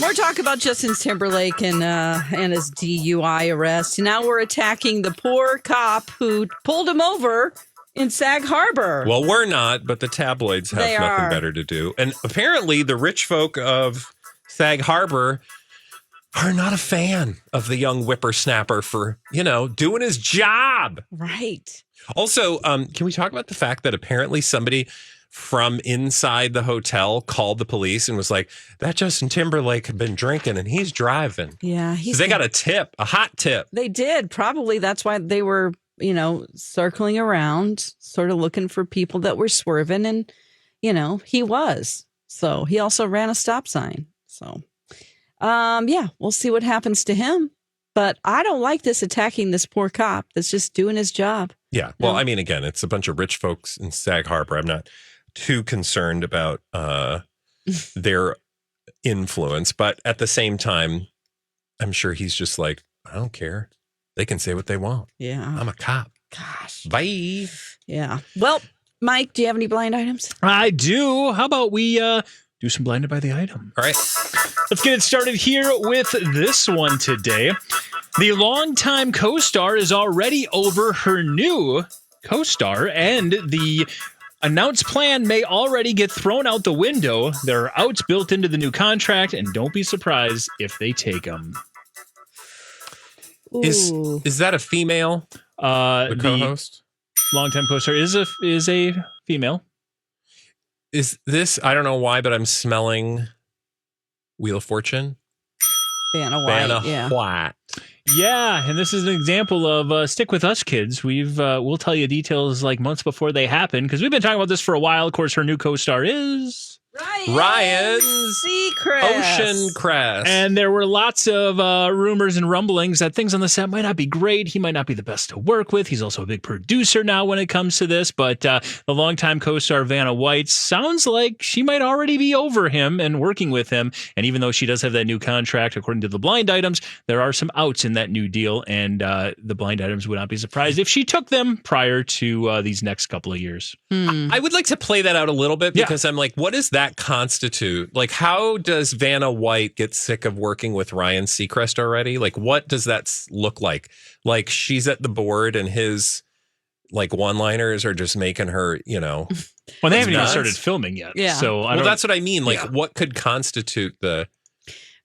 More talk about Justin Timberlake and his DUI arrest. Now we're attacking the poor cop who pulled him over in Sag Harbor. Well, we're not, but the tabloids have nothing better to do. And apparently the rich folk of Sag Harbor are not a fan of the young whippersnapper for, doing his job. Right. Also, can we talk about the fact that apparently somebody from inside the hotel called the police and was like, that Justin Timberlake had been drinking and he's driving. Yeah. So they got a hot tip. They did. Probably that's why they were, circling around, sort of looking for people that were swerving. And, he was. So he also ran a stop sign. So, we'll see what happens to him. But I don't like this attacking this poor cop that's just doing his job. Yeah. Well, I mean, again, it's a bunch of rich folks in Sag Harbor. I'm not too concerned about their influence. But at the same time, I'm sure he's just like, I don't care. They can say what they want. Yeah. I'm a cop. Gosh. Bye. Yeah. Well, Mike, do you have any blind items? I do. How about we do some blinded by the item? All right. Let's get it started here with this one today. The longtime co-star is already over her new co-star, and the announced plan may already get thrown out the window. There are outs built into the new contract, and don't be surprised if they take them. Is that a female? The co-host? Longtime co-star is a female. Is this, I don't know why, but I'm smelling Wheel of Fortune. Vanna White. White. Yeah, and this is an example of stick with us, kids. We'll tell you details like months before they happen because we've been talking about this for a while. Of course, her new co-star is Ryan Seacrest. Oceancrest. And there were lots of rumors and rumblings that things on the set might not be great. He might not be the best to work with. He's also a big producer now when it comes to this. But the longtime co-star Vanna White sounds like she might already be over him and working with him. And even though she does have that new contract, according to the blind items, there are some outs in that new deal. And the blind items would not be surprised if she took them prior to these next couple of years. I would like to play that out a little bit because I'm like, what does that constitute? Like, how does Vanna White get sick of working with Ryan Seacrest already? Like, what does that look like? Like, she's at the board and his like one-liners are just making her, Well, they haven't even started filming yet. Yeah. So that's what I mean. Like, what could constitute the...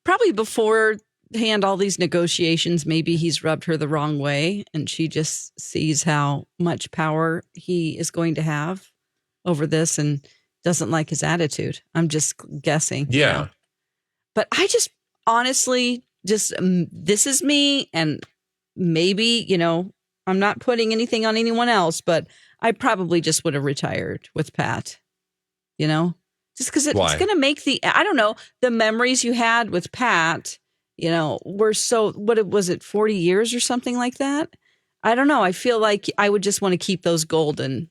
Probably beforehand, all these negotiations, maybe he's rubbed her the wrong way and she just sees how much power he is going to have over this and doesn't like his attitude. I'm just guessing. Yeah. But I just honestly this is me, and maybe, I'm not putting anything on anyone else, but I probably just would have retired with Pat, just because it's going to make I don't know, the memories you had with Pat, were so, what was it, 40 years or something like that? I don't know. I feel like I would just want to keep those golden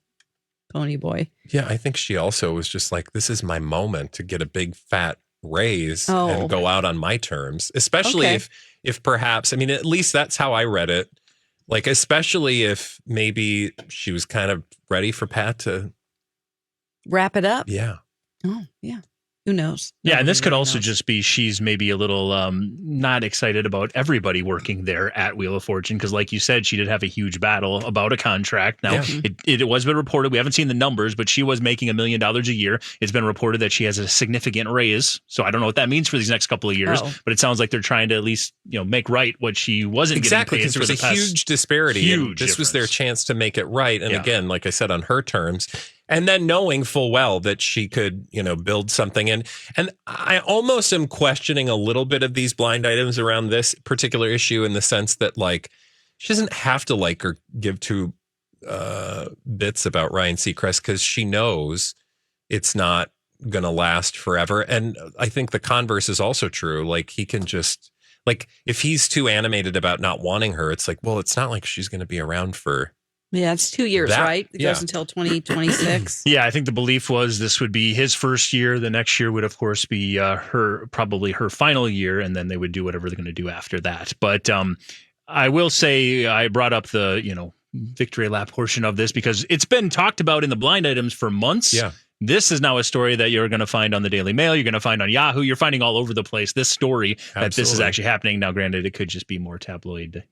pony boy. Yeah, I think she also was just like, this is my moment to get a big fat raise and go out on my terms, especially if perhaps, I mean, at least that's how I read it. Like, especially if maybe she was kind of ready for Pat to wrap it up. Yeah. Oh, yeah. Who knows? Yeah, and this could also just be she's maybe a little not excited about everybody working there at Wheel of Fortune because, like you said, she did have a huge battle about a contract. Now, it was been reported, we haven't seen the numbers, but she was making $1 million a year. It's been reported that she has a significant raise. So I don't know what that means for these next couple of years, but it sounds like they're trying to at least make right what she wasn't getting paid. Exactly, because there was a huge disparity. This was their chance to make it right. And again, like I said, on her terms. And then knowing full well that she could, build something. And I almost am questioning a little bit of these blind items around this particular issue in the sense that, like, she doesn't have to like or give two bits about Ryan Seacrest because she knows it's not going to last forever. And I think the converse is also true. Like, he can just, like, if he's too animated about not wanting her, it's like, well, it's not like she's going to be around for... Yeah, it's 2 years, right? It goes until 2026. Yeah, I think the belief was this would be his first year. The next year would, of course, be probably her final year, and then they would do whatever they're going to do after that. But I will say I brought up the, victory lap portion of this because it's been talked about in the blind items for months. Yeah. This is now a story that you're going to find on the Daily Mail. You're going to find on Yahoo. You're finding all over the place this story that this is actually happening. Now, granted, it could just be more tabloid,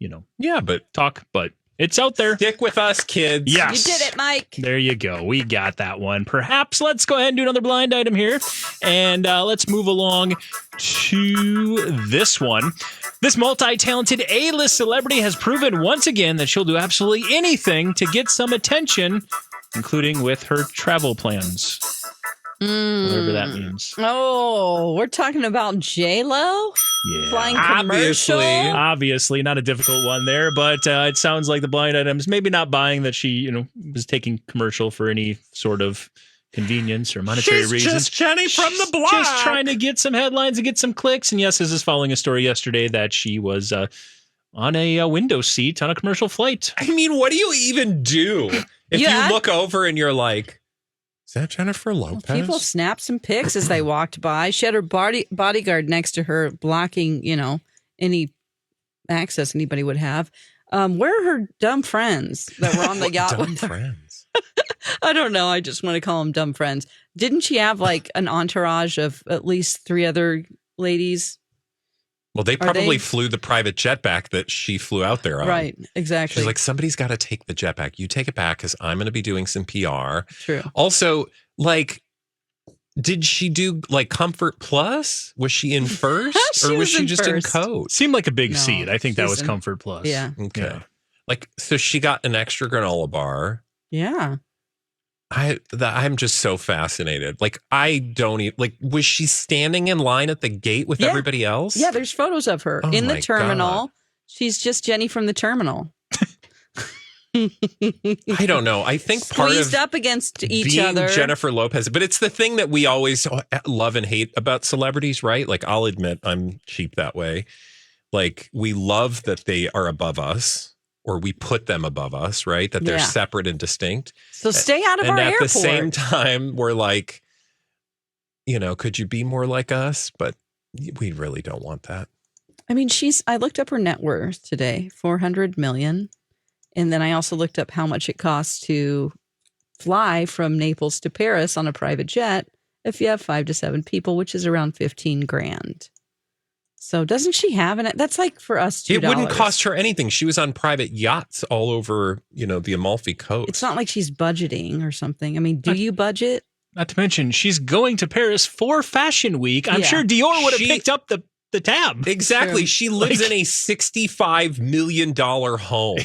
but talk, but it's out there. Stick with us, kids. Yes. You did it, Mike. There you go. We got that one. Perhaps let's go ahead and do another blind item here. And let's move along to this one. This multi-talented A-list celebrity has proven once again that she'll do absolutely anything to get some attention, including with her travel plans. Whatever that means. Oh, we're talking about J-Lo? Yeah. Flying commercial? Obviously, not a difficult one there, but it sounds like the blind items, maybe not buying that she, was taking commercial for any sort of convenience or monetary reasons. She's just Jenny from the block. Just trying to get some headlines and get some clicks. And yes, this is following a story yesterday that she was on a window seat on a commercial flight. I mean, what do you even do if you look over and you're like, is that Jennifer Lopez? People snapped some pics as they walked by. She had her bodyguard next to her, blocking, any access anybody would have. Where are her dumb friends that were on the yacht with her? Friends. I don't know. I just want to call them dumb friends. Didn't she have like an entourage of at least 3 other ladies? Well, they probably flew the private jet back that she flew out there on. Right, exactly. She's like, somebody's got to take the jet back. You take it back because I'm going to be doing some PR. True. Also, did she do Comfort Plus? Was she in first? Or was she just first. in coach? Seemed like a big seat. I think that was Comfort Plus. Yeah. Okay. Yeah. So she got an extra granola bar. Yeah. I'm just so fascinated. I don't even, was she standing in line at the gate with everybody else? Yeah, there's photos of her in the terminal. God. She's just Jenny from the terminal. I don't know. I think part of squeezed up against each being other. Jennifer Lopez, but it's the thing that we always love and hate about celebrities, right? I'll admit I'm cheap that way. We love that they are above us. Or we put them above us, right? That they're separate and distinct. So stay out of our airport. And at the same time, we're like, could you be more like us? But we really don't want that. I mean, I looked up her net worth today, $400 million. And then I also looked up how much it costs to fly from Naples to Paris on a private jet if you have 5 to 7 people, which is around $15,000. So doesn't she have an? That's for us $2. It wouldn't cost her anything. She was on private yachts all over, the Amalfi Coast. It's not like she's budgeting or something. I mean, do you budget? Not to mention, she's going to Paris for Fashion Week. I'm sure Dior would have picked up the tab. Exactly. True. She lives in a $65 million home.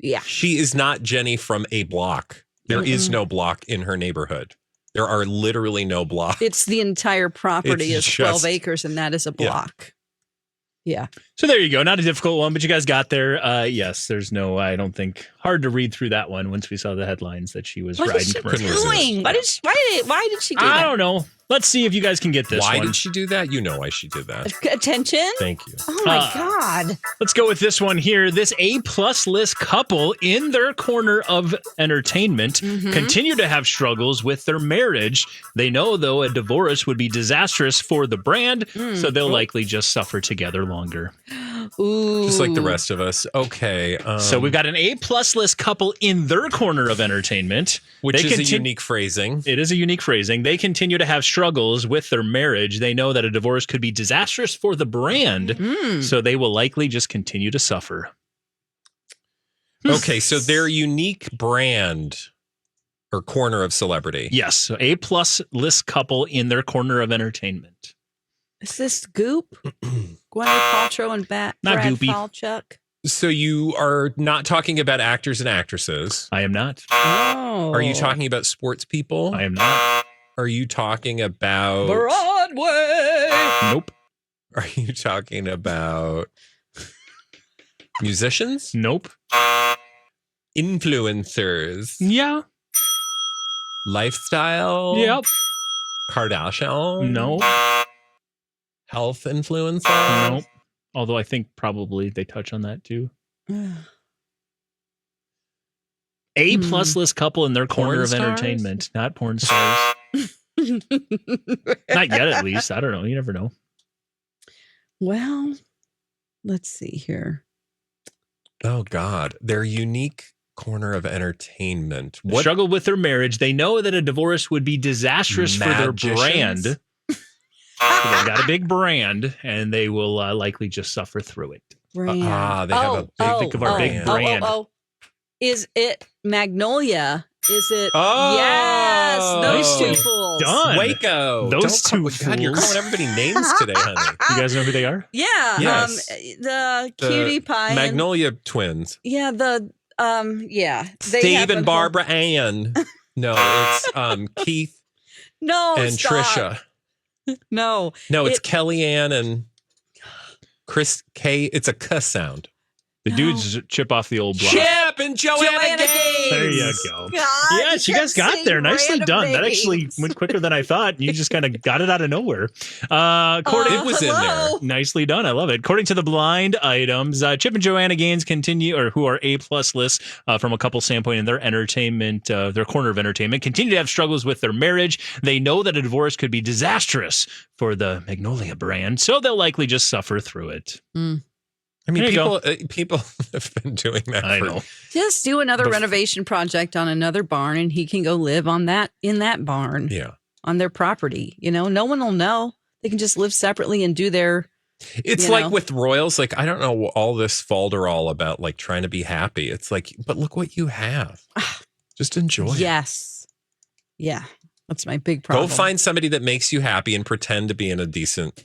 Yeah. She is not Jenny from a block. There is no block in her neighborhood. There are literally no blocks. It's the entire property is 12 acres, and that is a block. Yeah. So there you go. Not a difficult one, but you guys got there. Yes, there's no, I don't think, hard to read through that one once we saw the headlines that she was riding commercials. Why did she do that? I don't know. Let's see if you guys can get this Why one. did she do that? You know why she did that. Attention? Thank you. Oh, my God. Let's go with this one here. This A-plus list couple in their corner of entertainment continue to have struggles with their marriage. They know, though, a divorce would be disastrous for the brand, so they'll likely just suffer together longer. Ooh. Just like the rest of us. Okay. So we've got an A-plus list couple in their corner of entertainment. Which is a unique phrasing. It is a unique phrasing. They continue to have struggles with their marriage. They know that a divorce could be disastrous for the brand, so they will likely just continue to suffer. Okay, so their unique brand or corner of celebrity. Yes, so A-plus list couple in their corner of entertainment. Is this Goop? Gwyneth Paltrow and Brad Falchuk? So you are not talking about actors and actresses. I am not. Oh. Are you talking about sports people? I am not. Are you talking about Broadway? Nope. Are you talking about musicians? Nope. Influencers? Yeah. Lifestyle? Yep. Kardashian? No. Health influencers? Nope. Although I think probably they touch on that too. A-plus list couple in their corner of entertainment. Not porn stars. Not yet, at least. I don't know. You never know. Well, let's see here. Oh, God. Their unique corner of entertainment. What struggle with their marriage? They know that a divorce would be disastrous for their brand. So they've got a big brand, and they will likely just suffer through it. Brand. They have a big. Think of our big brand. Is it Magnolia? Is it? Oh, yes, those nicely two fools. done. Waco. Those two fools. God, you're calling everybody names today, honey. You guys know who they are? Yeah. Yes. The cutie pie. Magnolia twins. Yeah. Yeah. Steve and Barbara Ann. No, it's Keith. No, and stop. Trisha. No, it's Kellyanne and Chris K. It's a cuss sound. The dudes chip off the old block. Chip and Joanna Gaines. There you go. God, yes, you guys got there. Nicely done. names. That actually went quicker than I thought. You just kind of got it out of nowhere. It was in there. Nicely done. I love it. According to the blind items, Chip and Joanna Gaines continue, or who are A+ lists from a couple standpoint in their entertainment, their corner of entertainment, continue to have struggles with their marriage. They know that a divorce could be disastrous for the Magnolia brand, so they'll likely just suffer through it. I mean, people have been doing that. I know. Just do another renovation project on another barn, and he can go live in that barn. Yeah, on their property. No one will know. They can just live separately and do their. It's like with royals. Like, I don't know all this falderall about like trying to be happy. It's like, but look what you have. Just enjoy it. Yes. Yeah, that's my big problem. Go find somebody that makes you happy and pretend to be in a decent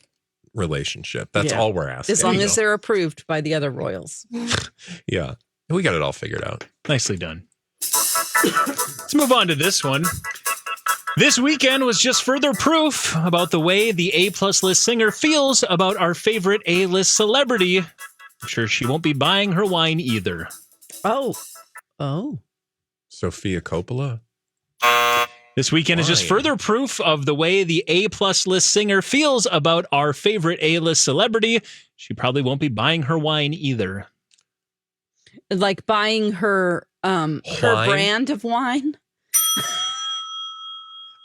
relationship. That's all we're asking. As long as they're approved by the other royals. Yeah. We got it all figured out. Nicely done. Let's move on to this one. This weekend was just further proof about the way the A+ list singer feels about our favorite A-list celebrity. I'm sure she won't be buying her wine either. Oh. Sophia Coppola. This weekend is just further proof of the way the A+ list singer feels about our favorite A-list celebrity. She probably won't be buying her wine either. Like buying her brand of wine?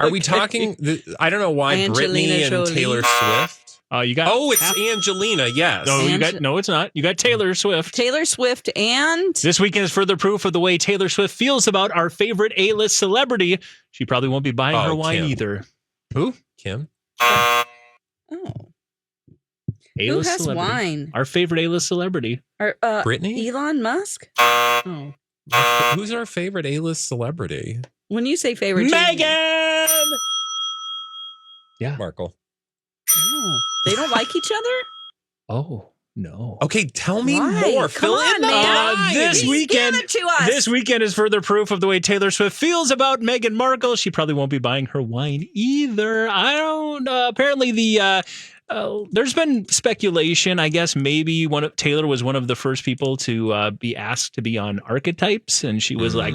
Are we talking? I don't know why Angelina Britney and Jolie. Taylor Swift. You got. It's Angelina. Yes. No, it's not. You got Taylor Swift. Taylor Swift and this weekend is further proof of the way Taylor Swift feels about our favorite A-list celebrity. She probably won't be buying her wine Kim. either. Who? Kim. Oh. A-list Who has celebrity. wine? Our favorite A-list celebrity. Britney. Elon Musk. Oh. Who's our favorite A-list celebrity? When you say favorite, Meghan. Yeah. Markle. Oh. They don't like each other? Oh, no. Okay, tell me Why? more. Come Fill on, in the man. lines. This weekend, Give it to us. This weekend is further proof of the way Taylor Swift feels about Meghan Markle. She probably won't be buying her wine either. I don't. Apparently, there's been speculation. I guess maybe Taylor was one of the first people to be asked to be on Archetypes, and she was like,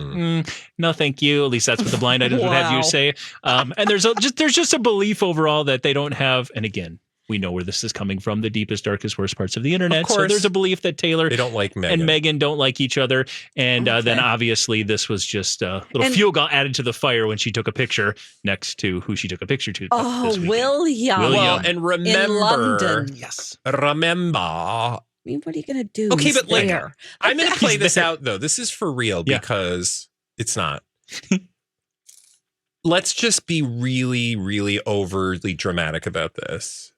"No, thank you." At least that's what the blind items would have you say. And there's just a belief overall that they don't have. And again, we know where this is coming from, the deepest, darkest, worst parts of the internet. Of course. So there's a belief that Taylor They don't like Meghan. and Meghan don't like each other. And then obviously this was just a little fuel got added to the fire when she took a picture next to who she took a picture to. This weekend. William. Well, and remember, in London. Yes, remember. I mean, what are you going to do? Okay, He's but like, there. I'm going to play this out though. This is for real because it's not. Let's just be really, really overly dramatic about this.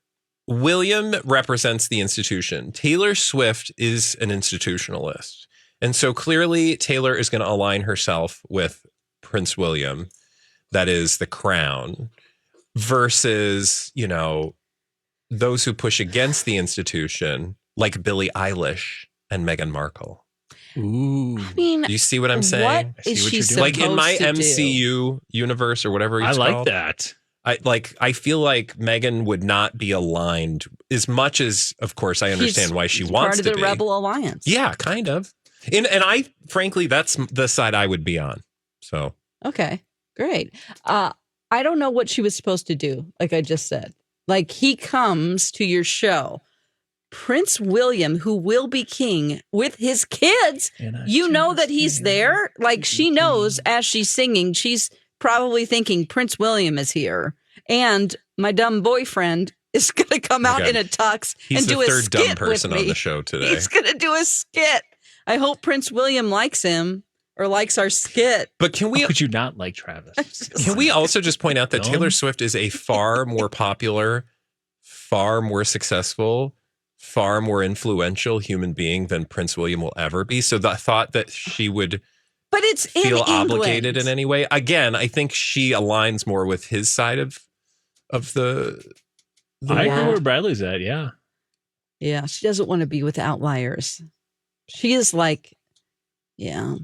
William represents the institution. Taylor Swift is an institutionalist. And so clearly Taylor is going to align herself with Prince William. That is the crown versus, those who push against the institution like Billie Eilish and Meghan Markle. Ooh. I mean, Do you see what I'm saying? What is she doing. Like in my supposed to MCU universe or whatever it's I like called. that. I feel like Meghan would not be aligned as much as, of course, I understand why she wants to be. Part of the Rebel Alliance. Yeah, kind of. And I, frankly, that's the side I would be on. So. Okay, great. I don't know what she was supposed to do, like I just said. Like, he comes to your show. Prince William, who will be king with his kids, you know that he's there. Like, she knows as she's singing, she's probably thinking Prince William is here. And my dumb boyfriend is going to come out in a tux and do a skit with me. He's the third dumb person on the show today. He's going to do a skit. I hope Prince William likes him, or likes our skit. But can we? How could you not like Travis? Can we also just point out that Taylor Swift is a far more popular, far more successful, far more influential human being than Prince William will ever be? So the thought that she would feel obligated in any way, again, I think she aligns more with his side of the I agree where Bradley's at, yeah. Yeah, she doesn't want to be with outliers. She is like, yeah.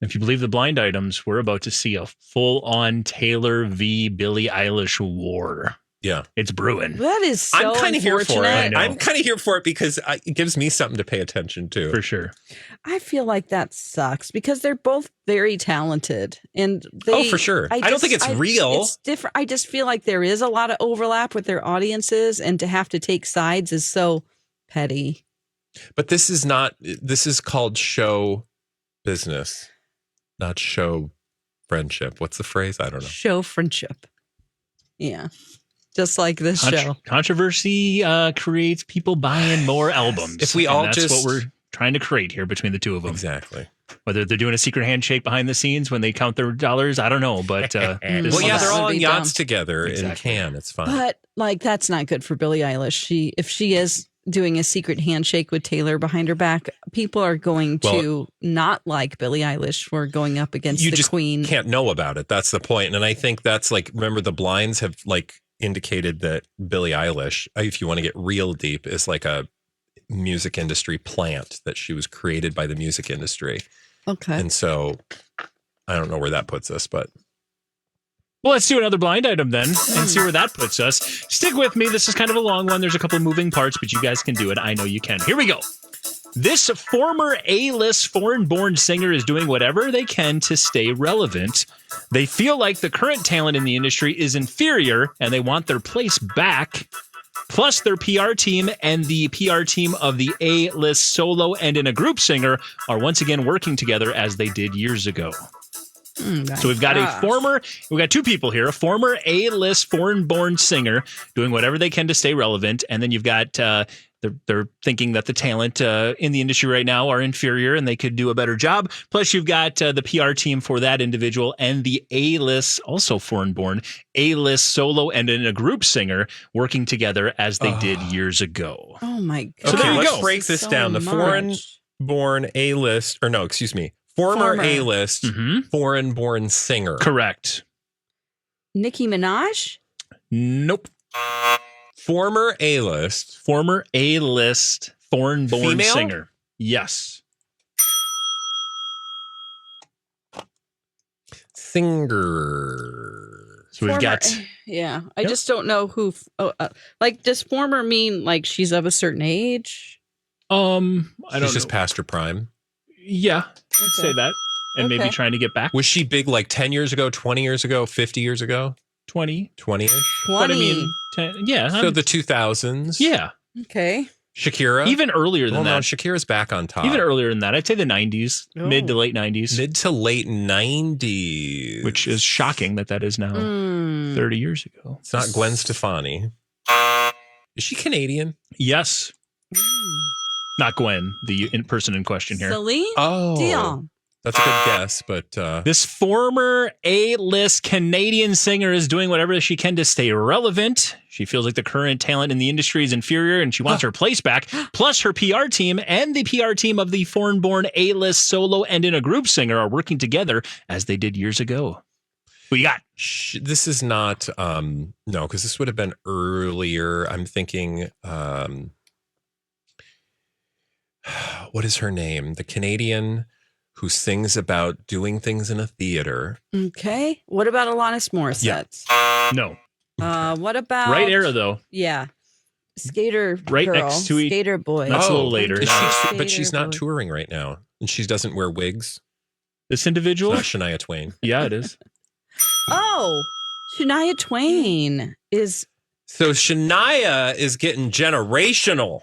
If you believe the blind items, we're about to see a full-on Taylor v. Billie Eilish war. Yeah. It's brewing. That is so I'm kind of here for it. I I'm kind of here for it because it gives me something to pay attention to. For sure. I feel like that sucks because they're both very talented. And for sure. I don't think it's real. It's different. I just feel like there is a lot of overlap with their audiences, and to have to take sides is so petty. But this is called show business, not show friendship. What's the phrase? I don't know. Show friendship. Yeah. Just like this show. Controversy creates people buying more albums. If we all that's what we're trying to create here between the two of them. Exactly. Whether they're doing a secret handshake behind the scenes when they count their dollars, I don't know. But they're all on yachts together in Cannes. It's fine. But like, that's not good for Billie Eilish. If she is doing a secret handshake with Taylor behind her back, people are going to not like Billie Eilish for going up against the queen. You just can't know about it. That's the point. And I think that's like, remember the blinds have like indicated that Billie Eilish, if you want to get real deep, is like a music industry plant, that she was created by the music industry. Okay. And so I don't know where that puts us, but. Well, let's do another blind item then and see where that puts us. Stick with me. This is kind of a long one. There's a couple of moving parts, but you guys can do it. I know you can. Here we go. This former A-list foreign-born singer is doing whatever they can to stay relevant. They feel like the current talent in the industry is inferior, and they want their place back. Plus, their PR team and the PR team of the A-list solo and in a group singer are once again working together as they did years ago. So we've got we've got two people here, a former A-list foreign-born singer doing whatever they can to stay relevant. And then you've got, they're thinking that the talent in the industry right now are inferior and they could do a better job. Plus you've got the PR team for that individual and the A-list, also foreign-born, A-list solo and in a group singer working together as they did years ago. Oh my God. Okay, let's break this down. The foreign-born A-list, or no, excuse me. Former A-list, foreign-born singer. Correct. Nicki Minaj? Nope. Former A-list, foreign-born female? singer. Yes. Singer. So we've got. Yeah, I just don't know who. Like, does former mean like she's of a certain age? I don't know. She's just past her prime. Yeah, I'd say that. And maybe trying to get back. Was she big like 10 years ago, 20 years ago, 50 years ago? 20. 20-ish? But I mean, 10, yeah. So the 2000s. Yeah. Okay. Shakira? Even earlier than that. No, Shakira's back on top. Even earlier than that. I'd say the 90s, mid to late 90s. Mid to late 90s. Which is shocking that is now 30 years ago. It's not Gwen Stefani. Is she Canadian? Yes. Not Gwen, the person in question here. Celine Dion. That's a good guess, but... This former A-list Canadian singer is doing whatever she can to stay relevant. She feels like the current talent in the industry is inferior and she wants her place back. Plus, her PR team and the PR team of the foreign-born A-list solo and in a group singer are working together as they did years ago. What you got? This is not... no, because this would have been earlier. I'm thinking... what is her name? The Canadian who sings about doing things in a theater. Okay. What about Alanis Morissette? Yeah. No. What about... Right era, though. Yeah. Skater right girl. Next to Skater boy. That's a little later. But she's not touring right now. And she doesn't wear wigs. This individual? It's not Shania Twain. Yeah, it is. Oh, Shania Twain is... So Shania is getting generational.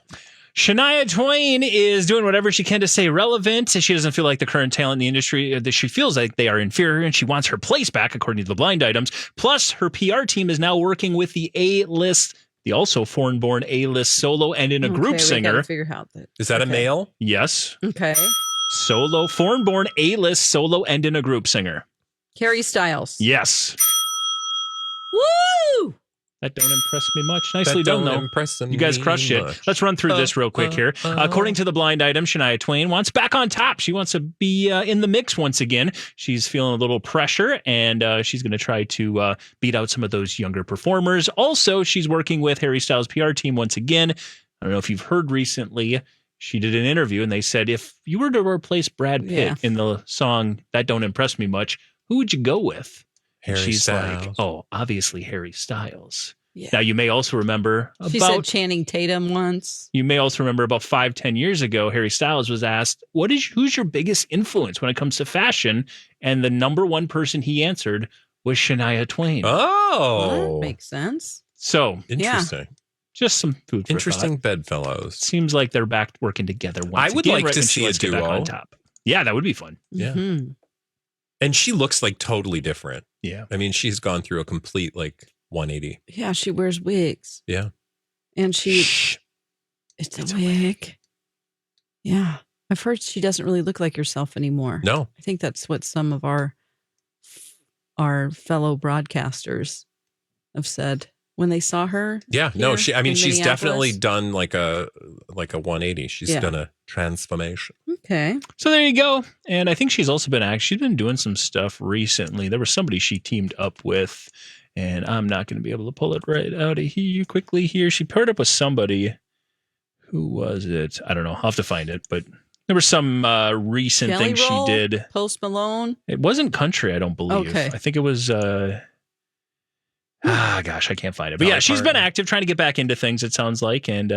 Shania Twain is doing whatever she can to stay relevant. She doesn't feel like the current talent in the industry, that she feels like they are inferior and she wants her place back, according to the blind items. Plus, her PR team is now working with the A-list, the also foreign-born A-list solo and in a group singer. Figure out that. Is that a male? Yes. Okay. Solo, foreign-born, A-list, solo, and in a group singer. Harry Styles. Yes. Woo! That don't impress me much. Nicely done, though. You guys crushed it. Much. Let's run through this real quick here. According to the blind item, Shania Twain wants back on top. She wants to be in the mix once again. She's feeling a little pressure, and she's going to try to beat out some of those younger performers. Also, she's working with Harry Styles' PR team once again. I don't know if you've heard recently, she did an interview, and they said, if you were to replace Brad Pitt in the song That Don't Impress Me Much, who would you go with? She's Styles. like, oh, obviously Harry Styles. Yeah. Now, you may also remember She said Channing Tatum once. You may also remember about 5-10 years ago, Harry Styles was asked, who's your biggest influence when it comes to fashion? And the number one person he answered was Shania Twain. Oh. Well, that makes sense. So, interesting. Just some food for interesting thought. bedfellows. Seems like they're back working together once I would again, like to see a duo. Back on top. Yeah, that would be fun. Yeah. Mm-hmm. And she looks like totally different. Yeah. I mean, she's gone through a complete 180. Yeah, she wears wigs. Yeah. And it's a wig. Yeah. I've heard she doesn't really look like herself anymore. No. I think that's what some of our fellow broadcasters have said when they saw her. Yeah. No, she's Minneapolis. definitely done like a 180. She's done a transformation. Okay. So there you go. And I think she's also she's been doing some stuff recently. There was somebody she teamed up with, and I'm not going to be able to pull it right out of here quickly here. She paired up with somebody. Who was it? I don't know. I'll have to find it, but there was some recent Jelly thing Roll? she did. Post Malone? It wasn't country, I don't believe. Okay. I think it was gosh, I can't find it. But yeah, she's been active trying to get back into things, it sounds like. And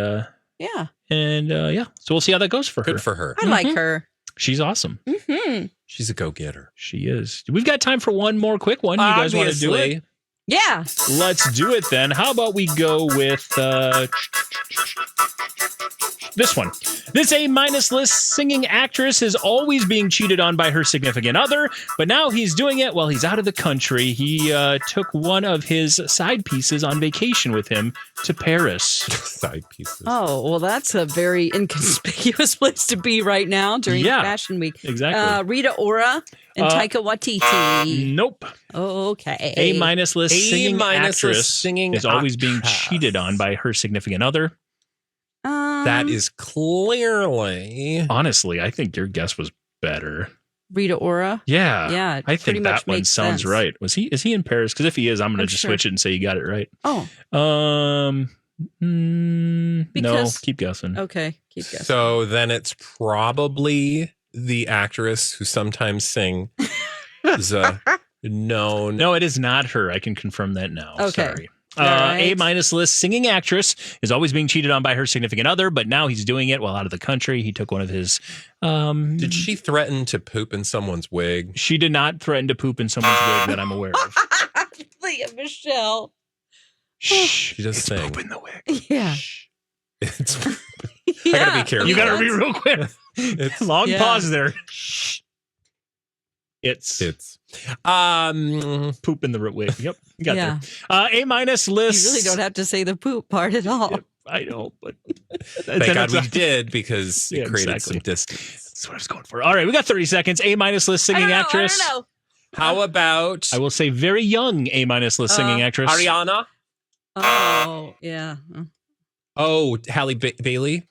yeah. So we'll see how that goes for her. Good for her. I like her. She's awesome. Mm-hmm. She's a go-getter. She is. We've got time for one more quick one. You guys want to do it? Yeah. Let's do it then. How about we go with this one. This A-minus list singing actress is always being cheated on by her significant other, but now he's doing it while he's out of the country. He took one of his side pieces on vacation with him to Paris. Side pieces. Oh, well, that's a very inconspicuous place to be right now during Fashion Week. Exactly. Rita Ora and Taika Waititi. Nope. Okay. A-minus list singing actress is always being cheated on by her significant other. That is clearly. Honestly, I think your guess was better. Rita Ora? Yeah. Yeah. I think that one sounds right. Is he in Paris? Because if he is, I'm going to just switch it and say you got it right. Oh. No, keep guessing. Okay. Keep guessing. So then it's probably the actress who sometimes sings. No, it is not her. I can confirm that now. Okay. Sorry. Right. A-minus list singing actress is always being cheated on by her significant other, but now he's doing it while out of the country. He took one of his. Did she threaten to poop in someone's wig? She did not threaten to poop in someone's wig that I'm aware of. Leah Michelle. Shh. She does sing. Poop in the wig. Yeah. I gotta be careful. You gotta be real quick. Long pause there. It's poop in the wig. Yep, you got there. A-minus list. You really don't have to say the poop part at all. Yep, I know, but thank God we did because it created some distance. That's what I was going for. All right, we got 30 seconds. A-minus list singing actress. I don't know. How about? I will say very young A-minus list singing actress. Ariana. Oh yeah. Oh, Halle Bailey.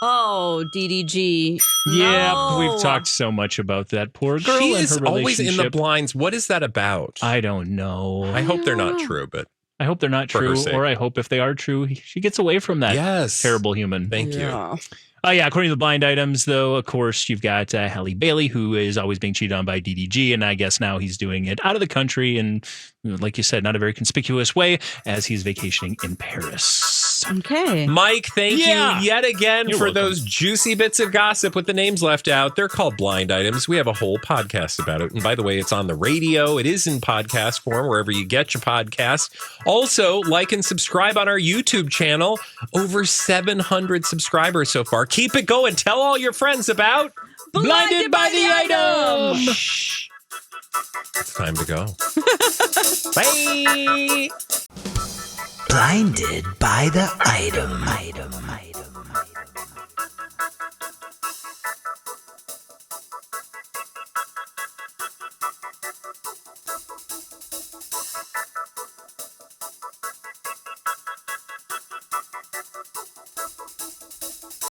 Oh, DDG. Yeah, we've talked so much about that poor girl. She and is her always in the relationship. blinds. What is that about? I don't know. I hope they're not true, but I hope they're not true, or I hope if they are true, she gets away from that terrible human. Thank you. According to the blind items, though, of course, you've got Halle Bailey, who is always being cheated on by DDG, and I guess now he's doing it out of the country, and like you said, not a very conspicuous way, as he's vacationing in Paris. Okay. Mike, thank you yet again You're for welcome. those juicy bits of gossip with the names left out. They're called blind items. We have a whole podcast about it. And by the way, it's on the radio. It is in podcast form, wherever you get your podcast. Also, like and subscribe on our YouTube channel. Over 700 subscribers so far. Keep it going. Tell all your friends about Blinded by the Item. It's time to go. Bye. Blinded by the item.